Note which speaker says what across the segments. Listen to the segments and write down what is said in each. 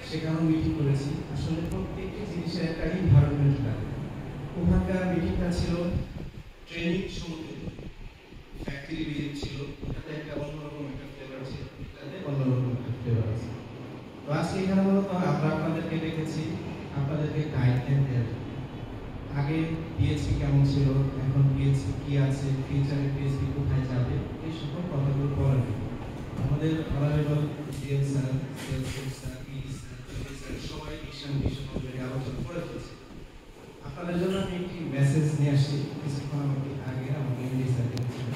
Speaker 1: সেখানেও মিটিং করেছি। আসলে প্রত্যেকটি জিনিসের একটা এনভায়রনমেন্ট লাগে। ওখানকার মিটিংটা ছিল ট্রেনিং সমুদ্র, ফ্যাক্টরি ভিজিট ছিল, এটাতে একটা অন্যরকম একটা ফ্লেভার ছিল, এটাতে অন্যরকম একটা ফ্লেভার আছে। তো আজকে এখানে মূলত আমরা আপনাদেরকে ডেকেছি আপনাদেরকে গাইডলাইন দেওয়ার। আগে পিএইচপি কেমন ছিল, এখন পিএইচপি কি আছে, ফিউচারে পিএইচপি কোথায় যাবে, এই সকল কথাগুলো বলার। আমাদের honourable DM sir, sales sir, PD sir, sir সবাই মিশন অলরেডি আলোচনা করে ফেলেছে। আপনাদের জন্য আমি একটি মেসেজ নিয়ে আসছি। কিছুক্ষণ আগে আমাকে এমডি স্যার দিয়েছিলেন,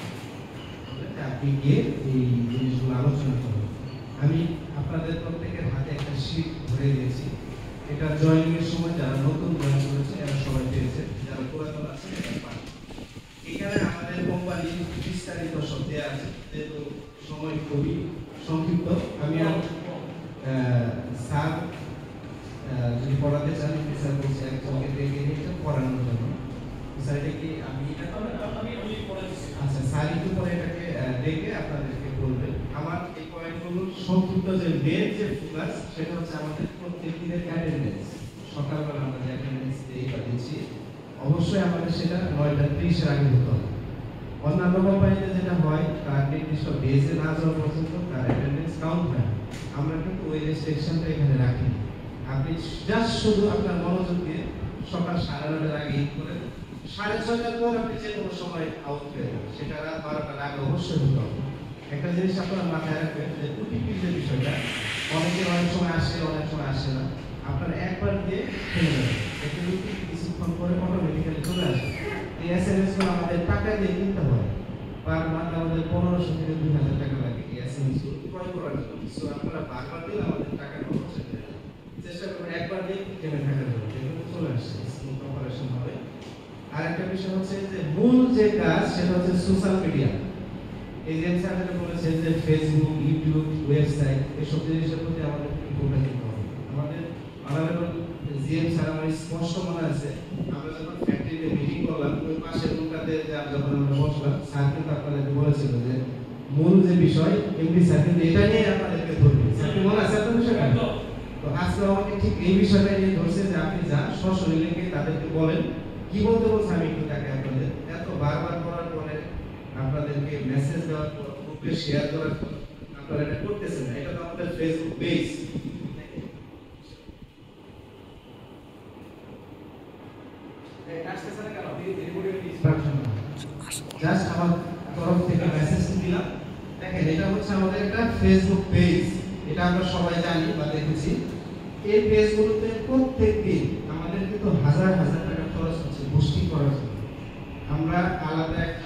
Speaker 1: আপনি গিয়ে এই জিনিসগুলো আলোচনা করবেন। আমি আপনাদের প্রত্যেকের হাতে একটা শীট ধরে দিয়েছি। এটা জয়েনিং এর সময় যারা নতুন জয়েন করেছে এরা সবাই পেয়েছে, যারা পুরাতন আছে এরা পান। এখানে আমাদের কোম্পানির বিস্তারিত সব দেওয়া আছে, যেহেতু সময় খুবই সংক্ষিপ্ত। আমি স্যার যদি পড়াতে চান, স্যার বলছে একজনকে ডেকে নিয়ে পড়ানোর জন্য। স্যার এটা কি আমি আচ্ছা স্যার একটু পরে এটাকে ডেকে আপনাদেরকে বলবেন। আমার এই পয়েন্টগুলো সংক্ষিপ্ত যে মেন যে ফোকাস সেটা হচ্ছে আমাদের প্রত্যেক দিনের অ্যাটেন্ডেন্স। সকালবেলা আমরা যে অ্যাটেন্ডেন্স দিচ্ছি অবশ্যই আমাদের সেটা 9:30 এর আগে হতে হবে। অন্যান্য কোম্পানিতে যেটা হয় তার নির্দিষ্ট বেজে না যাওয়া পর্যন্ত তার অ্যাটেন্ডেন্স কাউন্ট হয়। আমরা কিন্তু ওই রেস্ট্রিকশনটা এখানে রাখি। আপনি জাস্ট শুধু আপনার মনোযোগ দিয়ে সকাল 9:30 আগে ইন করে 6:30টার পর আপনি যে কোনো সময় আউট হয়ে যাবেন, সেটা রাত 12টার আগে অবশ্যই হতে হবে। একটা জিনিস আপনারা মাথায় রাখবেন যে ওটিপির যে বিষয়টা, অনেকের অনেক সময় আসে, অনেক সময় আসে না। আপনারা একবার দিয়ে ফেলে যাবেন, একটা ওটিপি কিছুক্ষণ পরে অটোমেটিক্যালি চলে আসে। এই এসএমএস গুলো আমাদের টাকা দিয়ে কিনতে হয়। পার মান্থ আমাদের 1500 থেকে 2000 টাকা লাগে এই এসএমএস গুলো ক্রয় করার জন্য। সো আপনারা বারবার দিলে আমাদের টাকা খরচ হয়ে যায়। চেষ্টা করবেন একবার দিয়ে কিনে টাকা দেবেন, যেগুলো চলে আসছে স্মুথ অপারেশন হবে। আর একটা বিষয় হচ্ছে যে মূল যে কাজ সেটা হচ্ছে সোশ্যাল মিডিয়া। এই যে স্যার বলেছেন যে ফেসবুক, ইউটিউব, ওয়েবসাইট এসব জিনিসের প্রতি আমাদের ফোকাস দিতে হবে। আমাদের অনারেবল জিএম স্যার আমার স্পষ্ট মনে আছে, আমরা যখন ফ্যাক্টরিতে মিটিং করলাম ওই পাশের রুমটাতে যখন আমরা বসলাম, স্যার কিন্তু আপনাদেরকে বলেছিল যে মূল যে বিষয় এমডি স্যার কিন্তু এটা নিয়ে আপনাদেরকে ধরবে। স্যার মনে আছে আপনার বিষয়টা? তো আজকে আমাকে ঠিক এই বিষয়টা নিয়ে ধরছে যে আপনি যান সশরীরে গিয়ে তাদেরকে বলেন কি বলতে বলছে, আমি একটু তাকে আপনাদের এত বারবার করার পরে আপনাদেরকে মেসেজ দেওয়ার পর গ্রুপে শেয়ার করার পর আপনারা এটা করতেছেন না। এটা তো আমাদের ফেসবুক পেজ। জাস্ট আমার তরফ থেকে মেসেজ দিলাম। দেখেন এটা হচ্ছে আমাদের একটা ফেসবুক পেজ, এটা আমরা সবাই জানি বা দেখেছি। এই পেজগুলোতে প্রত্যেকদিন আমাদের কিন্তু হাজার হাজার টাকা খরচ হচ্ছে পোস্টিং করার জন্য। আমরা আলাদা একটা